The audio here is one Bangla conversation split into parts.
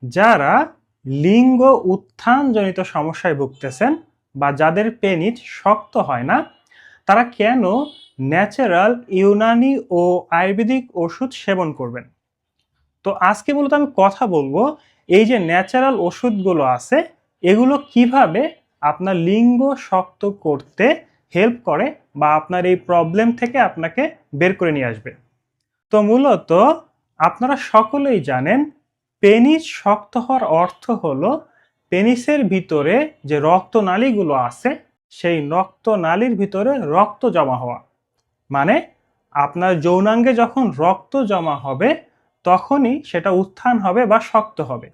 যারা লিঙ্গ উত্থানজনিত সমস্যায় ভুগতেছেন বা যাদের পেনিস শক্ত হয় না, তারা কেন ন্যাচারাল ইউনানি ও আয়ুর্বেদিক ওষুধ সেবন করবেন। তো আজকে মূলত আমি কথা বলবো এই যে ন্যাচারাল ওষুধগুলো আছে এগুলো কিভাবে আপনার লিঙ্গ শক্ত করতে হেল্প করে বা আপনার এই প্রবলেম থেকে আপনাকে বের করে নিয়ে আসবে। তো মূলত আপনারা সকলেই জানেন পেনিস শক্ত হওয়ার অর্থ হলো পেনিসের ভিতরে যে রক্তনালীগুলো আছে সেই রক্তনালীর ভিতরে রক্ত জমা হওয়া। মানে আপনার যৌনাঙ্গে যখন রক্ত জমা হবে তখনই সেটা উত্থান হবে বা শক্ত হবে।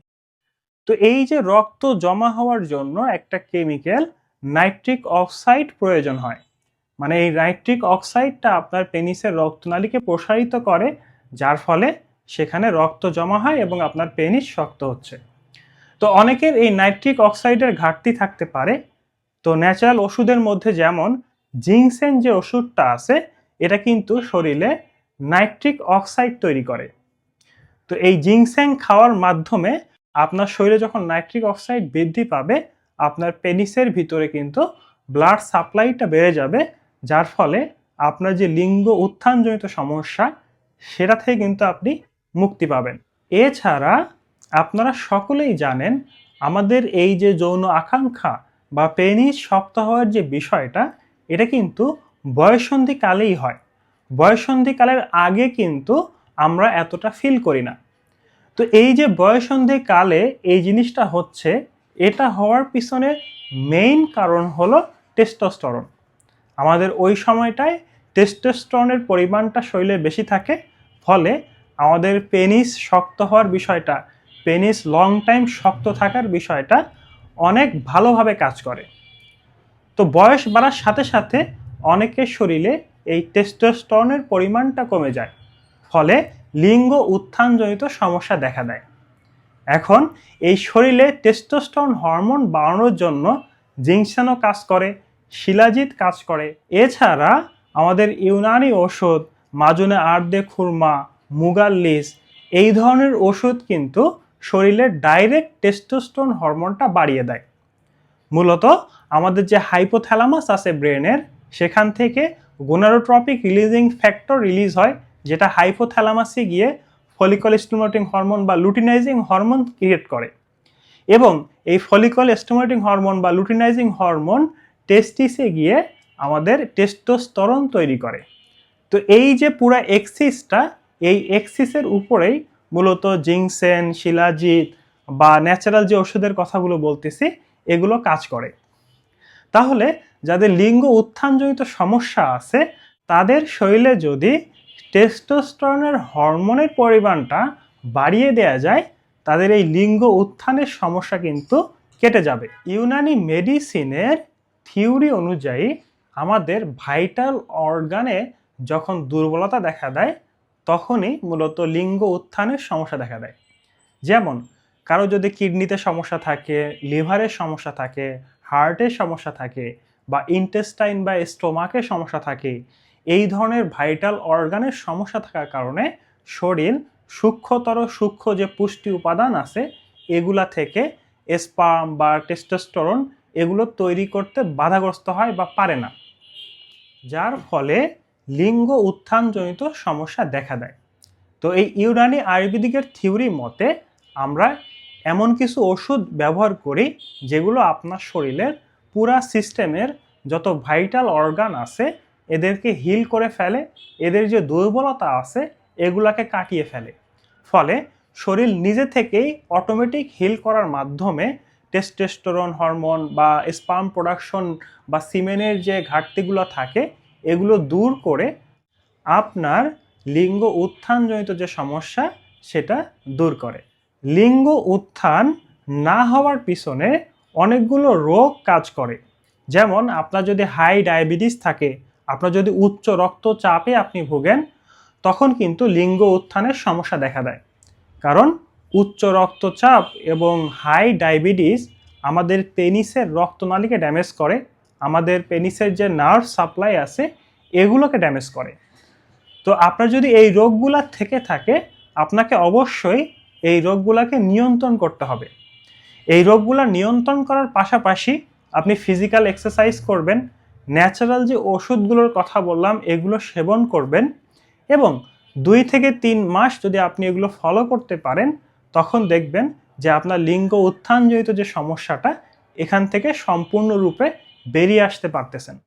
তো এই যে রক্ত জমা হওয়ার জন্য একটা কেমিক্যাল নাইট্রিক অক্সাইড প্রয়োজন হয়। মানে এই নাইট্রিক অক্সাইডটা আপনার পেনিসের রক্তনালীকে প্রসারিত করে, যার ফলে সেখানে রক্ত জমা হয় এবং আপনার পেনিস শক্ত হচ্ছে। তো অনেকের এই নাইট্রিক অক্সাইডের ঘাটতি থাকতে পারে। তো ন্যাচারাল ওষুধের মধ্যে যেমন জিংসেন যে ওষুধটা আছে এটা কিন্তু শরীরে নাইট্রিক অক্সাইড তৈরি করে। তো এই জিংসেন খাওয়ার মাধ্যমে আপনার শরীরে যখন নাইট্রিক অক্সাইড বৃদ্ধি পাবে আপনার পেনিসের ভিতরে কিন্তু ব্লাড সাপ্লাইটা বেড়ে যাবে, যার ফলে আপনার যে লিঙ্গ উত্থানজনিত সমস্যা সেটা থেকে কিন্তু আপনি মুক্তি পাবেন। এছাড়া আপনারা সকলেই জানেন আমাদের এই যে যৌন আকাঙ্ক্ষা বা পেনিস শক্ত হওয়ার যে বিষয়টা এটা কিন্তু বয়ঃসন্ধিকালেই হয়। বয়ঃসন্ধিকালের আগে কিন্তু আমরা এতটা ফিল করি না। তো এই যে বয়ঃসন্ধিকালে এই জিনিসটা হচ্ছে, এটা হওয়ার পিছনে মেইন কারণ হলো টেস্টোস্টেরন। আমাদের ওই সময়টায় টেস্টোস্টেরনের পরিমাণটা শরীরে বেশি থাকে, ফলে আমাদের পেনিস শক্ত হওয়ার বিষয়টা, পেনিস লং টাইম শক্ত থাকার বিষয়টা অনেক ভালোভাবে কাজ করে। তো বয়স বাড়ার সাথে সাথে অনেকের শরীরে এই টেস্টোস্টেরনের পরিমাণটা কমে যায়, ফলে লিঙ্গ উত্থানজনিত সমস্যা দেখা দেয়। এখন এই শরীরে টেস্টোস্টেরন হরমোন বাড়ানোর জন্য জিংসেনও কাজ করে, শিলাজিৎ কাজ করে। এছাড়া আমাদের ইউনানি ওষুধ মাজুনে আর্দে খুরমা, মুগাল্লিস এই ধরনের ওষুধ কিন্তু শরীরের ডাইরেক্ট টেস্টোস্টেরন হরমোনটা বাড়িয়ে দেয়। মূলত আমাদের যে হাইপোথ্যালামাস আছে ব্রেনের, সেখান থেকে গোনাডোট্রপিক রিলিজিং ফ্যাক্টর রিলিজ হয়, যেটা হাইপোথ্যালামাসে গিয়ে ফলিকল স্টিমুলেটিং হরমোন বা লুটিনাইজিং হরমোন ক্রিয়েট করে এবং এই ফলিকল স্টিমুলেটিং হরমোন বা লুটিনাইজিং হরমোন টেস্টিসে গিয়ে আমাদের টেস্টোস্টেরন তৈরি করে। তো এই যে পুরো এক্সিসটা, এই এক্সিসের উপরেই মূলত জিংসেন, শিলাজিৎ বা ন্যাচারাল যে ওষুধের কথাগুলো বলতেছি এগুলো কাজ করে। তাহলে যাদের লিঙ্গ উত্থানজনিত সমস্যা আছে তাদের শরীরে যদি টেস্টোস্টেরনের হরমোনের পরিমাণটা বাড়িয়ে দেওয়া যায়, তাদের এই লিঙ্গ উত্থানের সমস্যা কিন্তু কেটে যাবে। ইউনানি মেডিসিনের থিওরি অনুযায়ী আমাদের ভাইটাল অর্গানে যখন দুর্বলতা দেখা দেয় তখনই মূলত লিঙ্গ উত্থানের সমস্যা দেখা দেয়। যেমন কারো যদি কিডনিতে সমস্যা থাকে, লিভারের সমস্যা থাকে, হার্টের সমস্যা থাকে বা ইন্টেস্টাইন বা স্টোমাকের সমস্যা থাকে, এই ধরনের ভাইটাল অর্গানের সমস্যা থাকার কারণে শরীর সূক্ষ্ম যে পুষ্টি উপাদান আছে এগুলা থেকে স্পার্ম বা টেস্টোস্টেরন এগুলো তৈরি করতে বাধাগ্রস্ত হয় বা পারে না, যার ফলে লিঙ্গ উত্থানজনিত সমস্যা দেখা দেয়। তো এই ইউনানি আয়ুর্বেদিকের থিওরি মতে আমরা এমন কিছু ওষুধ ব্যবহার করি যেগুলো আপনার শরীরের পুরা সিস্টেমের যত ভাইটাল অর্গান আছে এদেরকে হিল করে ফেলে, এদের যে দুর্বলতা আছে এগুলাকে কাটিয়ে ফেলে। ফলে শরীর নিজে থেকেই অটোমেটিক হিল করার মাধ্যমে টেস্টোস্টেরন হরমোন বা স্পার্ম প্রোডাকশন বা সিমেনের যে ঘাটতিগুলো থাকে এগুলো দূর করে আপনার লিঙ্গ উত্থানজনিত যে সমস্যা সেটা দূর করে। লিঙ্গ উত্থান না হওয়ার পিছনে অনেকগুলো রোগ কাজ করে। যেমন আপনার যদি হাই ডায়াবেটিস থাকে, আপনার যদি উচ্চ রক্তচাপে আপনি ভোগেন, তখন কিন্তু লিঙ্গ উত্থানের সমস্যা দেখা দেয়। কারণ উচ্চ রক্তচাপ এবং হাই ডায়াবেটিস আমাদের পেনিসের রক্তনালীকে ড্যামেজ করে, আমাদের পেনিসের যে নার্ভ সাপ্লাই আছে এগুলোকে ড্যামেজ করে। তো আপনার যদি এই রোগগুলা থেকে থাকে আপনাকে অবশ্যই এই রোগগুলোকে নিয়ন্ত্রণ করতে হবে। এই রোগগুলো নিয়ন্ত্রণ করার পাশাপাশি আপনি ফিজিক্যাল এক্সারসাইজ করবেন, ন্যাচারাল যে ওষুধগুলোর কথা বললাম এগুলো সেবন করবেন, এবং 2 থেকে 3 মাস যদি আপনি এগুলো ফলো করতে পারেন তখন দেখবেন যে আপনার লিঙ্গ উত্থানজনিত যে সমস্যাটা এখান থেকে সম্পূর্ণরূপে বেরিয়ে আসতে পারতেছেন।